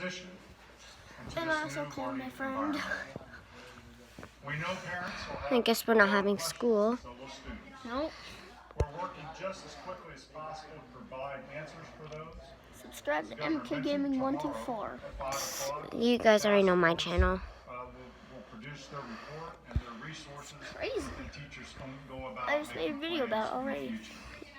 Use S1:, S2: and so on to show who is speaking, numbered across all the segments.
S1: transition into
S2: And
S1: this
S2: I also
S1: new
S2: called my
S1: learning
S2: friend.
S1: environment. We know parents will have
S2: I guess we're not
S1: more
S2: having
S1: questions,
S2: school.
S1: so will students.
S2: Nope.
S1: We're working just as quickly as possible to provide answers for those.
S2: Subscribe to
S1: Governor
S2: MK
S1: mentioned
S2: Gaming
S1: tomorrow
S2: 124.
S1: at 5 o'clock,
S2: You guys already know my
S1: task force,
S2: channel.
S1: will produce their report and their resources
S2: Crazy.
S1: that teachers can go about
S2: I just made a
S1: making
S2: video
S1: plans
S2: about it
S1: in the
S2: already.
S1: future.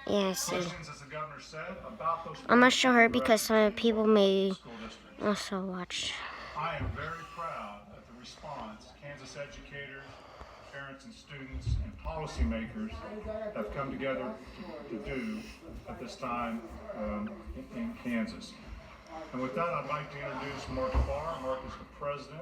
S2: Yeah, I see.
S1: Questions, as the governor said, about those
S2: I'm gonna
S1: plans
S2: show
S1: can be
S2: her because some
S1: directed to
S2: people may
S1: school districts.
S2: also watch.
S1: I am very proud of the response Kansas educators, parents and students, and policymakers have come together to do at this time in Kansas. And with that, I'd like to introduce Mark Farr. Mark is the president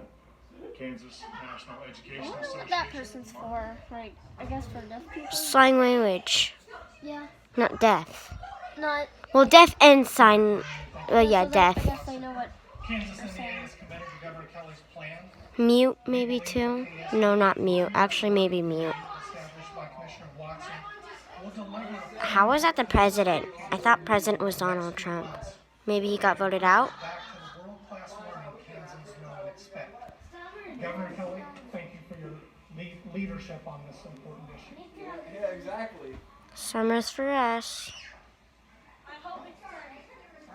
S1: of Kansas National Education
S2: I wonder
S1: Association.
S2: what that person's for. Like, I guess for deaf people? Sign language. Yeah.
S1: Not deaf.
S2: Not.
S1: Well, deaf and sign. Well, yeah,
S2: so
S1: deaf.
S2: I guess they know what.
S3: Kansas NEA is committed to Governor Kelly's plan.
S1: Mute, maybe too. No, not mute. Actually, maybe mute.
S3: Established by Commissioner Watson. Will deliver
S1: How was that the president? I thought president was Donald Trump. Maybe he got voted out?
S3: back to the world-class learning Kansans know and expect. Governor Kelly, thank you for your leadership on this important issue.
S4: Yeah, exactly.
S1: Summer's for us.
S5: All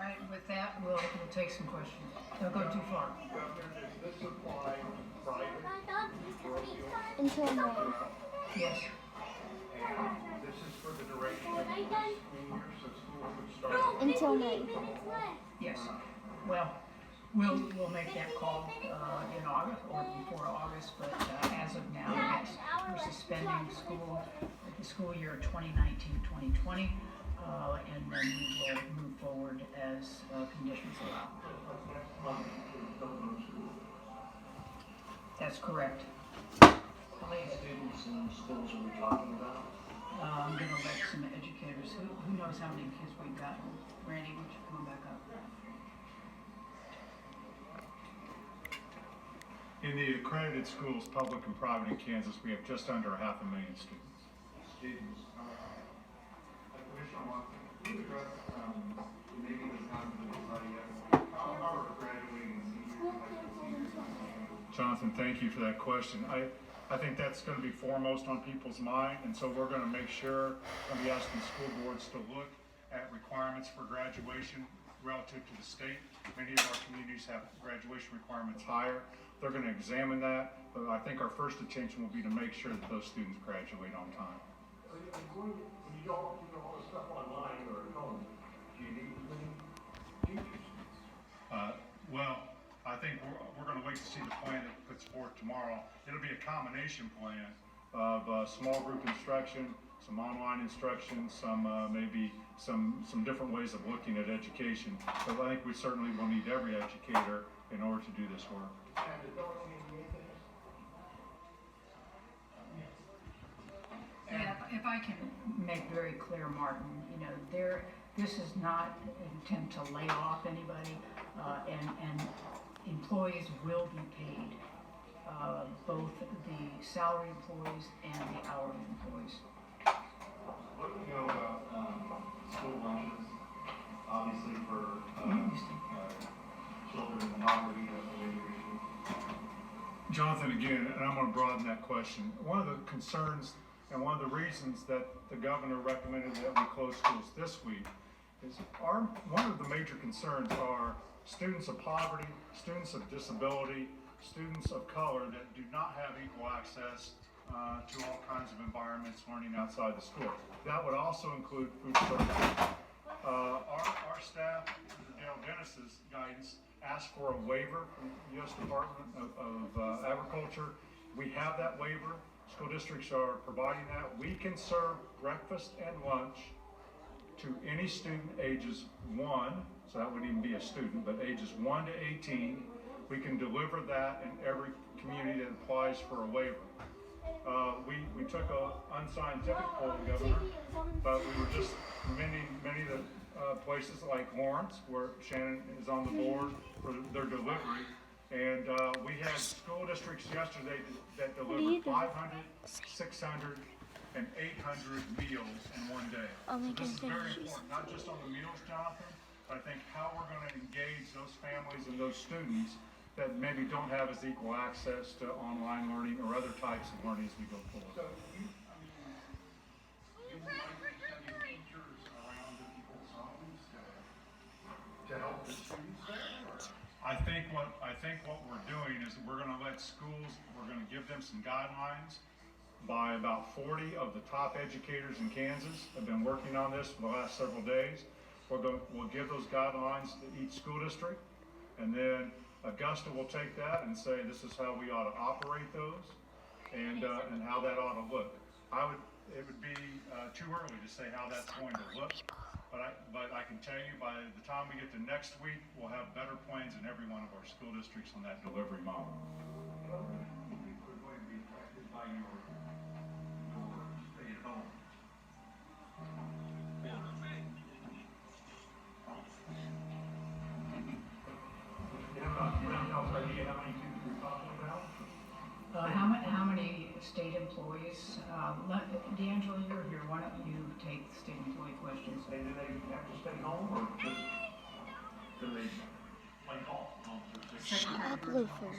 S5: right, with that, we'll take some questions. Don't go too far.
S2: Until May.
S5: Yes.
S1: This is for the duration of the school year, so school would start.
S2: Until May.
S5: Yes. Well, we'll make that call in August or before August, but as of now, yes, we're suspending school, the school year 2019-2020, and then we will move forward as conditions allow. That's correct.
S4: How many students in schools are we talking about?
S5: I'm going to let some educators, who knows how many kids we've got. Randy, would you come back up?
S1: In the accredited schools, public and private in Kansas, we have just under 500,000 students.
S4: Commissioner Watson, can you address, maybe this hasn't been decided yet, how are graduating seniors, high school seniors?
S1: Jonathan, thank you for that question. I think that's going to be foremost on people's mind, and so we're going to make sure, we'll be asking school boards to look at requirements for graduation relative to the state. Many of our communities have graduation requirements higher. They're going to examine that, but I think our first attention will be to make sure that those students graduate on time.
S4: When you do all this stuff online or at home, do you need as many teachers?
S1: Well, I think we're going to wait to see the plan that puts forth tomorrow. It'll be a combination plan of small group instruction, some online instruction, some maybe some different ways of looking at education. But I think we certainly will need every educator in order to do this work.
S4: And adult NEA things?
S5: Yeah, if I can make very clear, Martin, you know, this is not an attempt to lay off anybody, and employees will be paid, both the salary employees and the hourly employees.
S4: What do you know about, school lunches, obviously for, children in poverty, that's a major issue.
S1: Jonathan, again, and I'm going to broaden that question. One of the concerns and one of the reasons that the governor recommended that we close schools this week is one of the major concerns are students of poverty, students of disability, students of color that do not have equal access to all kinds of environments learning outside the school. That would also include food services. Our staff, under Dale Dennis's guidance, asked for a waiver from the U.S. Department of Agriculture. We have that waiver. School districts are providing that. We can serve breakfast and lunch to any student ages 1, so that wouldn't even be a student, but ages 1 to 18. We can deliver that in every community that applies for a waiver. We took an unscientific poll, Governor, but we were just many of the places like Lawrence, where Shannon is on the board for their delivery. And we had school districts yesterday that delivered 500, 600, and 800 meals in one day.
S2: Oh,
S1: So this is very important, not just on the meals, Jonathan, I think how we're gonna engage those families and those students that maybe don't have as equal access to online learning or other types of learning as we go forward.
S4: So you, I mean, you would like to send teachers around to people's homes to help the students there, or?
S1: I think what we're doing is we're gonna let schools, we're gonna give them some guidelines. By about 40 of the top educators in Kansas have been working on this for the last several days. We'll give those guidelines to each school district, and then Augusta will take that and say, this is how we ought to operate those, and how that ought to look. It would be too early to say how that's going to look, but I can tell you by the time we get to next week, we'll have better plans in every one of our school districts on that delivery model.
S4: Well, people are going to be affected by your stay at home. You have any idea how many students we're talking about?
S5: How many state employees, D'Angelo, you're here, why don't you take state employee questions?
S4: And do they have to stay home, or just, do they play golf?
S2: Shut up, Luther.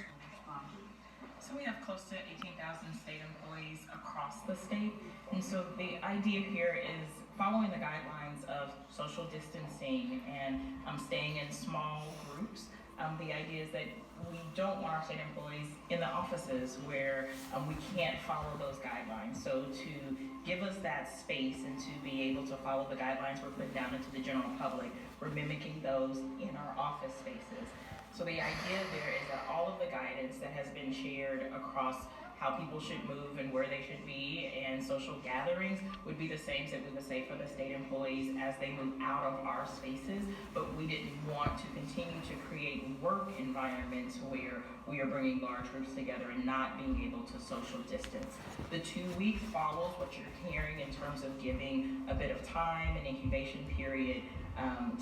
S6: So we have close to 18,000 state employees across the state. And so the idea here is following the guidelines of social distancing and staying in small groups. The idea is that we don't want our state employees in the offices where we can't follow those guidelines. So to give us that space and to be able to follow the guidelines we're putting down into the general public, we're mimicking those in our office spaces. So the idea there is that all of the guidance that has been shared across how people should move and where they should be and social gatherings would be the same that we would say for the state employees as they move out of our spaces, but we didn't want to continue to create work environments where we are bringing large groups together and not being able to social distance. The 2 week follows what you're hearing in terms of giving a bit of time and incubation period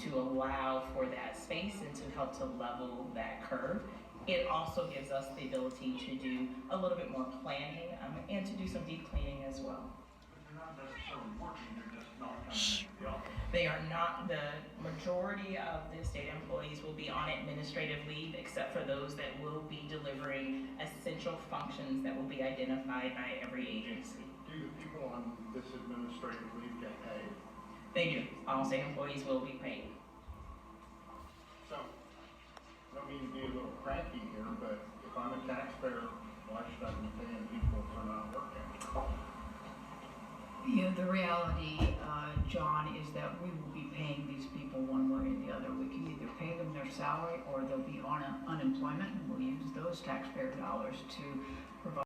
S6: to allow for that space and to help to level that curve. It also gives us the ability to do a little bit more planning and to do some deep cleaning as well.
S4: But they're not necessarily working, they're just not coming to the office.
S6: They are not, the majority of the state employees will be on administrative leave except for those that will be delivering essential functions that will be identified by every agency.
S4: Do the people on this administrative leave get paid?
S6: They do. All state employees will be paid.
S4: So, I don't mean to be a little cranky here, but if I'm a taxpayer, why should I be paying people for not working?
S5: Yeah, the reality, John, is that we will be paying these people one way or the other. We can either pay them their salary or they'll be on unemployment, and we'll use those taxpayer dollars to provide